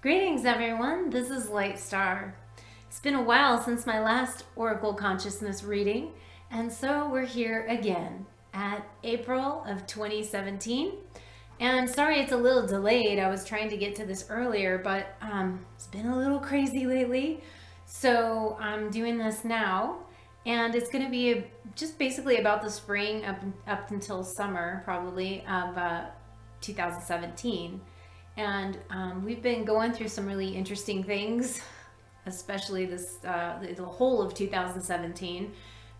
Greetings, everyone. This is Lightstar. It's been a while since my last Oracle Consciousness reading, and so we're here again at April of 2017. And sorry it's a little delayed. I was trying to get to this earlier, but it's been a little crazy lately. So I'm doing this now, and it's going to be just basically about the spring up until summer, probably, of 2017. And we've been going through some really interesting things, especially the whole of 2017.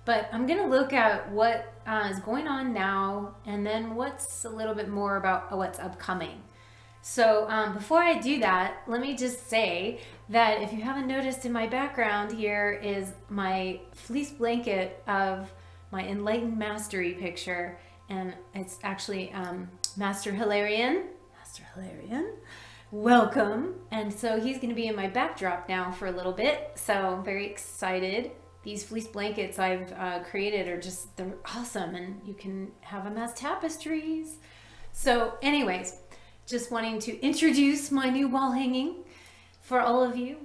But I'm going to look at what is going on now, and then what's a little bit more about what's upcoming. So before I do that, let me just say that if you haven't noticed, in my background here is my fleece blanket of my Enlightened Mastery picture, and it's actually Master Hilarion. Welcome. And so he's going to be in my backdrop now for a little bit. So I'm very excited. These fleece blankets I've created are they're awesome, and you can have them as tapestries. So anyways, just wanting to introduce my new wall hanging for all of you.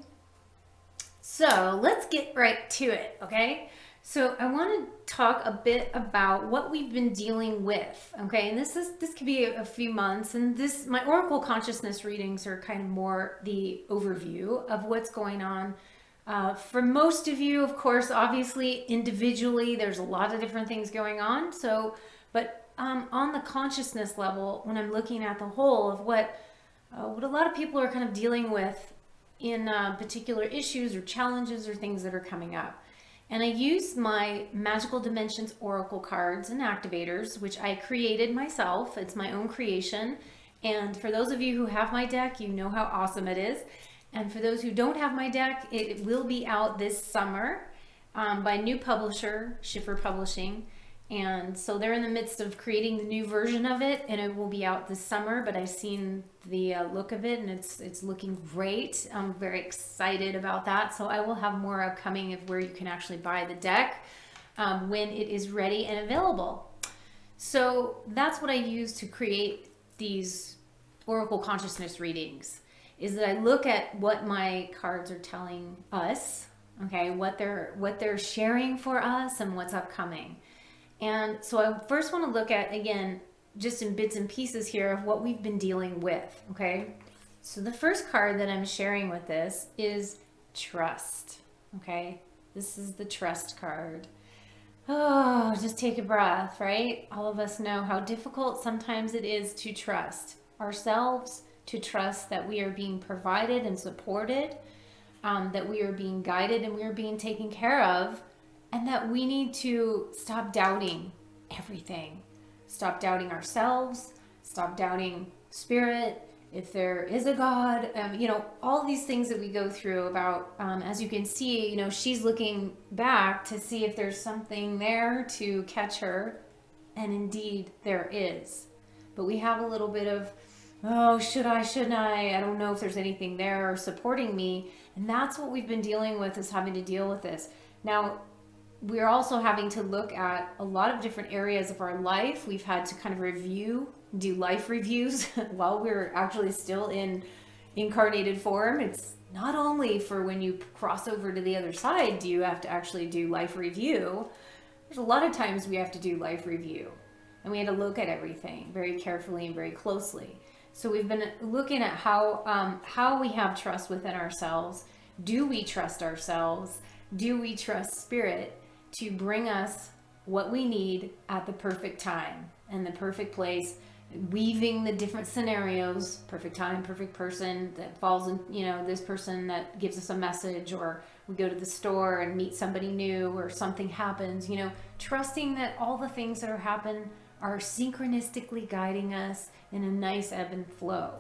So let's get right to it, okay? So I want to talk a bit about what we've been dealing with, okay? And this could be a few months, and my Oracle Consciousness readings are kind of more the overview of what's going on. For most of you, of course, obviously individually, there's a lot of different things going on. So, but on the consciousness level, when I'm looking at the whole of what a lot of people are kind of dealing with in particular issues or challenges or things that are coming up. And I use my Magical Dimensions Oracle cards and activators, which I created myself. It's my own creation. And for those of you who have my deck, you know how awesome it is. And for those who don't have my deck, it will be out this summer by a new publisher, Schiffer Publishing. And so they're in the midst of creating the new version of it, and it will be out this summer, but I've seen the look of it, and it's looking great. I'm very excited about that. So I will have more upcoming of where you can actually buy the deck when it is ready and available. So that's what I use to create these Oracle Consciousness readings, is that I look at what my cards are telling us, okay, what they're sharing for us and what's upcoming. And so I first want to look at, again, just in bits and pieces here of what we've been dealing with, okay? So the first card that I'm sharing with this is trust, okay? This is the trust card. Oh, just take a breath, right? All of us know how difficult sometimes it is to trust ourselves, to trust that we are being provided and supported, that we are being guided and we are being taken care of, and that we need to stop doubting everything. Stop doubting ourselves, stop doubting spirit, if there is a God, all these things that we go through about, as you can see, she's looking back to see if there's something there to catch her. And indeed there is. But we have a little bit of, oh, shouldn't I? I don't know if there's anything there supporting me. And that's what we've been dealing with, is having to deal with this. Now, we're also having to look at a lot of different areas of our life. We've had to kind of do life reviews while we're actually still in incarnated form. It's not only for when you cross over to the other side do you have to actually do life review. There's a lot of times we have to do life review, and we had to look at everything very carefully and very closely. So we've been looking at how we have trust within ourselves. Do we trust ourselves? Do we trust spirit to bring us what we need at the perfect time and the perfect place, weaving the different scenarios, perfect time, perfect person that falls in, this person that gives us a message, or we go to the store and meet somebody new, or something happens, trusting that all the things that happen are synchronistically guiding us in a nice ebb and flow.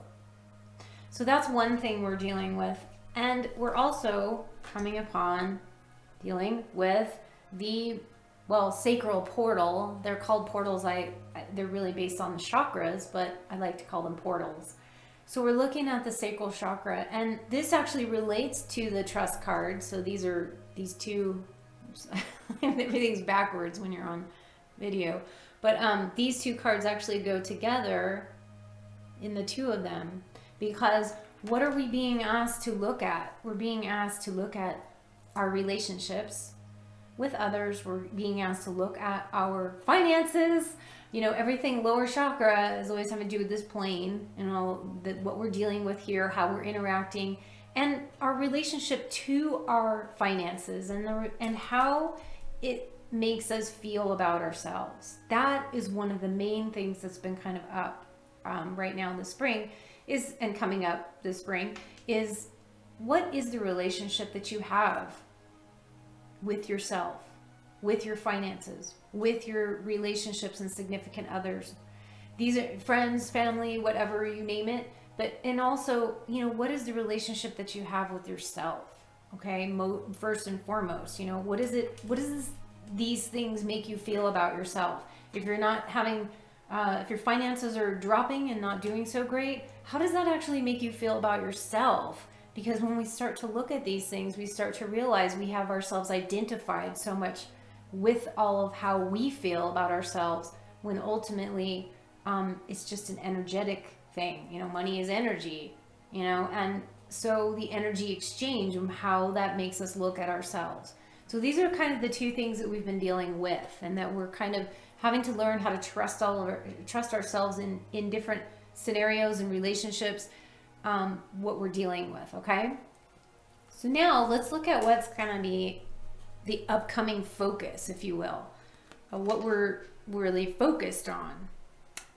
So that's one thing we're dealing with. And we're also coming upon dealing with the sacral portal. They're called portals. They're really based on the chakras, but I like to call them portals. So we're looking at the sacral chakra, and this actually relates to the trust card. So these two, everything's backwards when you're on video, but these two cards actually go together in the two of them, because what are we being asked to look at? We're being asked to look at our relationships with others. We're being asked to look at our finances. You know, everything lower chakra is always having to do with this plane, you know, what we're dealing with here, how we're interacting, and our relationship to our finances, and how it makes us feel about ourselves. That is one of the main things that's been kind of up right now in the spring and coming up this spring is, what is the relationship that you have with yourself, with your finances, with your relationships and significant others? These are friends, family, whatever you name it. And also, you know, what is the relationship that you have with yourself? Okay, first and foremost, you know, what does these things make you feel about yourself? If you're not having, if your finances are dropping and not doing so great, how does that actually make you feel about yourself? Because when we start to look at these things, we start to realize we have ourselves identified so much with all of how we feel about ourselves, when ultimately it's just an energetic thing. You know, money is energy, you know, and so the energy exchange and how that makes us look at ourselves. So these are kind of the two things that we've been dealing with, and that we're kind of having to learn how to trust ourselves in different scenarios and relationships, what we're dealing with. Okay, so now let's look at what's going to be the upcoming focus, if you will, of what we're really focused on.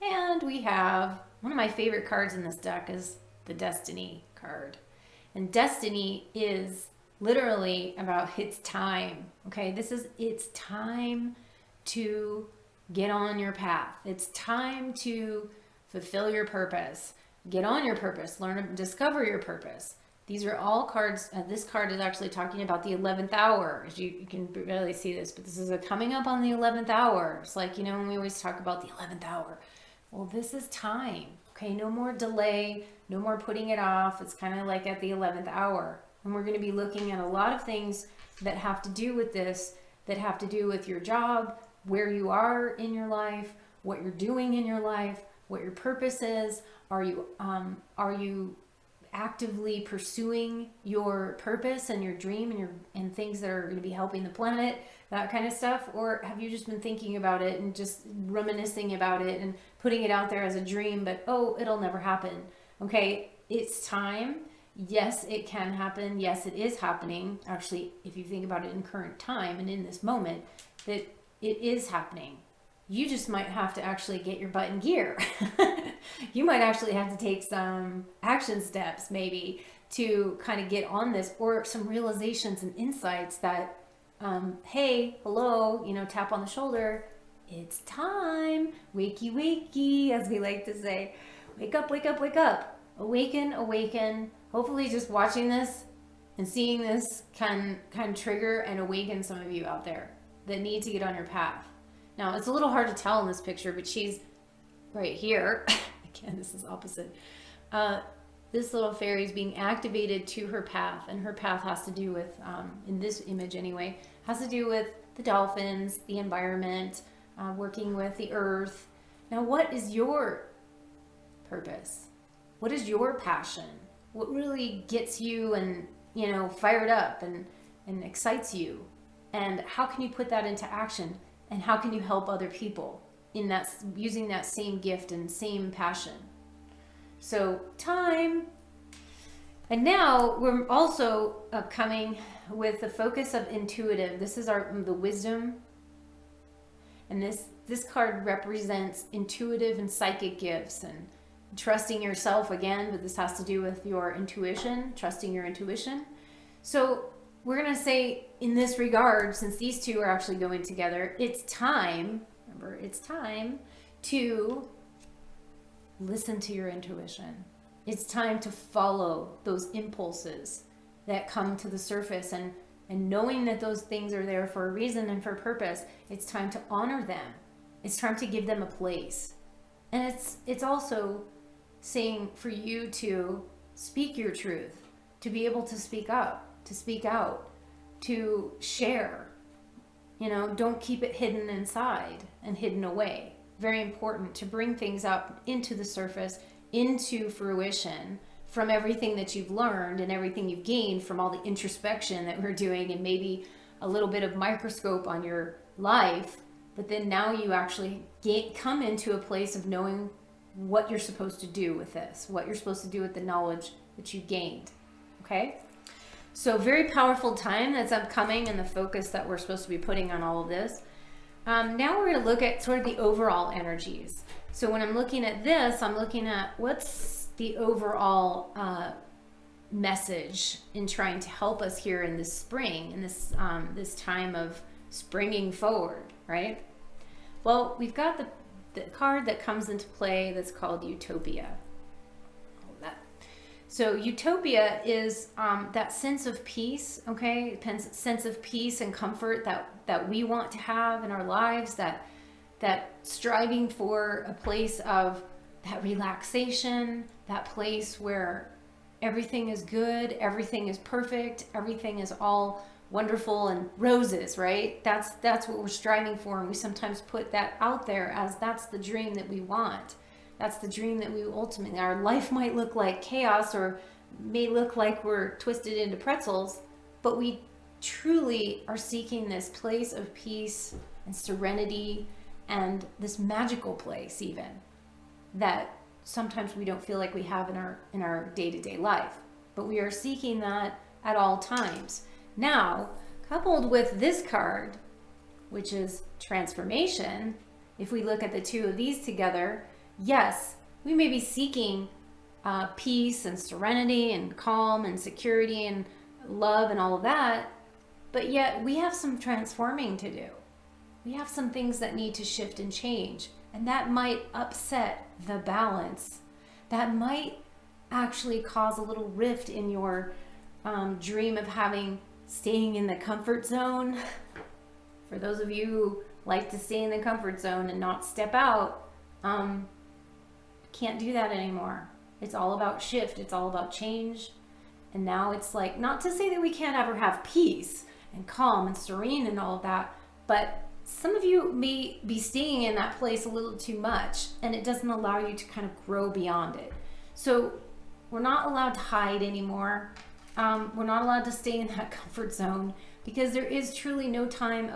And we have one of my favorite cards in this deck is the Destiny card. And Destiny is literally about it's time. Okay, it's time to get on your path. It's time to fulfill your purpose. Get on your purpose, discover your purpose. These are all cards. This card is actually talking about the 11th hour. You can barely see this, but this is coming up on the 11th hour. It's like, you know, when we always talk about the 11th hour. Well, this is time. Okay, no more delay, no more putting it off. It's kind of like at the 11th hour. And we're going to be looking at a lot of things that have to do with this, that have to do with your job, where you are in your life, what you're doing in your life, what your purpose is. Are you actively pursuing your purpose and your dream and things that are going to be helping the planet, that kind of stuff? Or have you just been thinking about it and just reminiscing about it and putting it out there as a dream, but it'll never happen? Okay, it's time. Yes, it can happen. Yes, it is happening. Actually, if you think about it in current time and in this moment, that it is happening. You just might have to actually get your butt in gear. You might actually have to take some action steps maybe to kind of get on this, or some realizations and insights that, hey, hello, you know, tap on the shoulder. It's time. Wakey, wakey, as we like to say. Wake up, wake up, wake up. Awaken, awaken. Hopefully just watching this and seeing this can trigger and awaken some of you out there that need to get on your path. Now, it's a little hard to tell in this picture, but she's right here. Again, this is opposite. This little fairy is being activated to her path, and her path has to do with, in this image anyway, has to do with the dolphins, the environment, working with the earth. Now, what is your purpose? What is your passion? What really gets you and, you know, fired up and excites you? And how can you put that into action? And how can you help other people in that, using that same gift and same passion? So time. And now we're also upcoming with the focus of intuitive. This is the wisdom. And this card represents intuitive and psychic gifts and trusting yourself again, but this has to do with your intuition, trusting your intuition. So we're going to say in this regard, since these two are actually going together, it's time, remember, it's time to listen to your intuition. It's time to follow those impulses that come to the surface, and knowing that those things are there for a reason and for a purpose. It's time to honor them. It's time to give them a place. And it's also saying for you to speak your truth, to be able to speak up, to speak out, to share. You know, don't keep it hidden inside and hidden away. Very important to bring things up into the surface, into fruition from everything that you've learned and everything you've gained from all the introspection that we're doing, and maybe a little bit of microscope on your life, but then now you actually come into a place of knowing what you're supposed to do with this, what you're supposed to do with the knowledge that you've gained. Okay? So very powerful time that's upcoming, and the focus that we're supposed to be putting on all of this. Now we're going to look at sort of the overall energies. So when I'm looking at this, I'm looking at what's the overall message in trying to help us here in this spring, in this this time of springing forward, right? Well, we've got the card that comes into play that's called Utopia. So Utopia is that sense of peace, okay? Sense of peace and comfort that we want to have in our lives, that striving for a place of that relaxation, that place where everything is good, everything is perfect, everything is all wonderful and roses, right? That's what we're striving for, and we sometimes put that out there as that's the dream that we want. That's the dream that we ultimately, our life might look like chaos or may look like we're twisted into pretzels, but we truly are seeking this place of peace and serenity and this magical place even that sometimes we don't feel like we have in our day-to-day life, but we are seeking that at all times. Now, coupled with this card, which is transformation, if we look at the two of these together, yes, we may be seeking peace and serenity and calm and security and love and all of that, but yet we have some transforming to do. We have some things that need to shift and change, and that might upset the balance. That might actually cause a little rift in your dream of staying in the comfort zone. For those of you who like to stay in the comfort zone and not step out, can't do that anymore. It's all about shift. It's all about change. And now it's like, not to say that we can't ever have peace and calm and serene and all of that, but some of you may be staying in that place a little too much, and it doesn't allow you to kind of grow beyond it. So we're not allowed to hide anymore. We're not allowed to stay in that comfort zone, because there is truly no time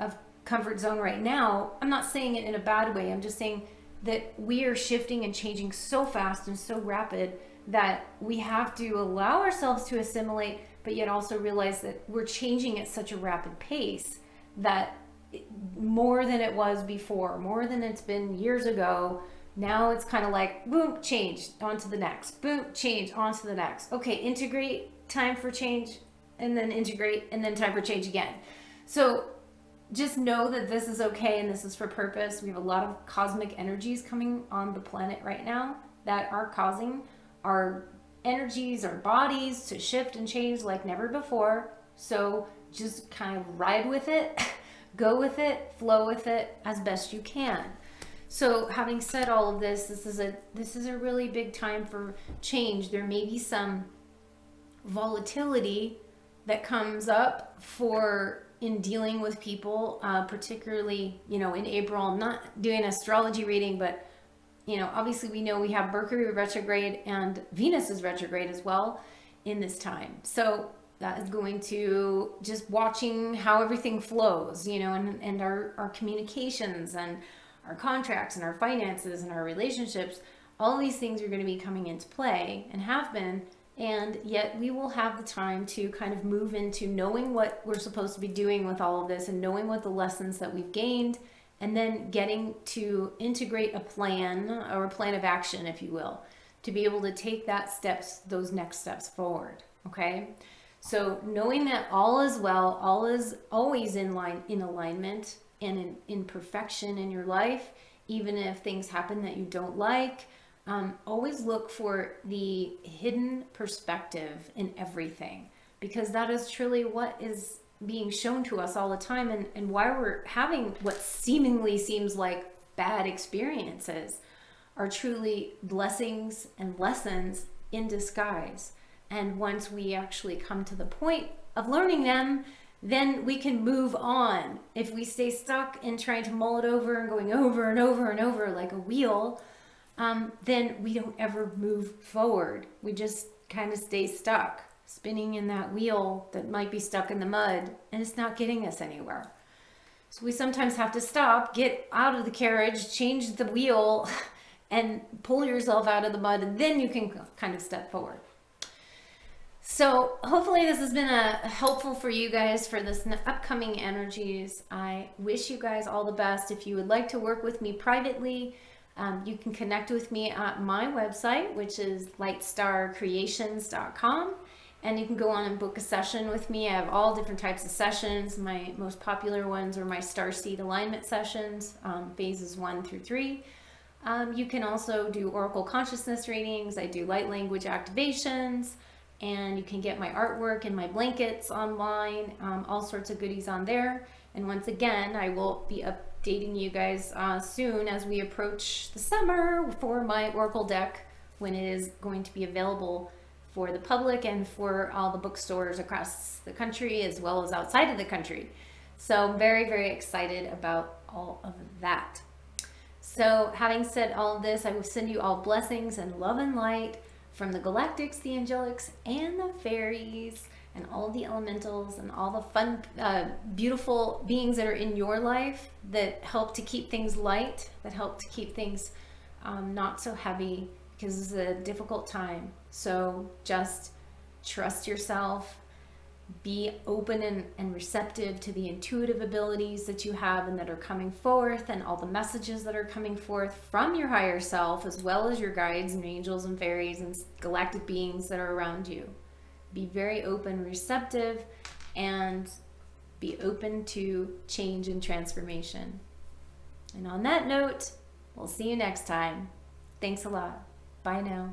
of comfort zone right now. I'm not saying it in a bad way. I'm just saying that we are shifting and changing so fast and so rapid that we have to allow ourselves to assimilate, but yet also realize that we're changing at such a rapid pace that more than it was before, more than it's been years ago. Now it's kind of like, boom, change, on to the next. Boom, change, on to the next. Okay, integrate, time for change, and then integrate, and then time for change again. So just know that this is okay and this is for purpose. We have a lot of cosmic energies coming on the planet right now that are causing our energies, our bodies to shift and change like never before. So just kind of ride with it, go with it, flow with it as best you can. So having said all of this, this is a really big time for change. There may be some volatility that comes up in dealing with people, particularly, in April. I'm not doing an astrology reading, but obviously we know we have Mercury retrograde and Venus is retrograde as well in this time. So that is going to just watching how everything flows, and our communications and our contracts and our finances and our relationships. All these things are going to be coming into play and have been, and yet we will have the time to kind of move into knowing what we're supposed to be doing with all of this and knowing what the lessons that we've gained, and then getting to integrate a plan or a plan of action, if you will, to be able to take those next steps forward. Okay. So knowing that all is well, all is always in alignment and in perfection in your life, even if things happen that you don't like, always look for the hidden perspective in everything, because that is truly what is being shown to us all the time, and why we're having what seemingly seems like bad experiences are truly blessings and lessons in disguise. And once we actually come to the point of learning them, then we can move on. If we stay stuck in trying to mull it over and going over and over and over like a wheel, then we don't ever move forward. We just kind of stay stuck, spinning in that wheel that might be stuck in the mud, and it's not getting us anywhere. So we sometimes have to stop, get out of the carriage, change the wheel, and pull yourself out of the mud, and then you can kind of step forward. So hopefully this has been helpful for you guys for this upcoming energies. I wish you guys all the best. If you would like to work with me privately, you can connect with me at my website, which is lightstarcreations.com. And you can go on and book a session with me. I have all different types of sessions. My most popular ones are my starseed alignment sessions, phases 1 through 3. You can also do Oracle consciousness readings. I do light language activations, and you can get my artwork and my blankets online, all sorts of goodies on there. And once again, I will be updating you guys soon as we approach the summer for my Oracle deck, when it is going to be available for the public and for all the bookstores across the country as well as outside of the country. So I'm very, very excited about all of that. So having said all of this, I will send you all blessings and love and light from the galactics, the angelics, and the fairies, and all the elementals, and all the fun, beautiful beings that are in your life that help to keep things light, that help to keep things not so heavy, because it's a difficult time. So just trust yourself, be open and receptive to the intuitive abilities that you have and that are coming forth, and all the messages that are coming forth from your higher self, as well as your guides and angels and fairies and galactic beings that are around you. Be very open, receptive, and be open to change and transformation. And on that note, we'll see you next time. Thanks a lot. Bye now.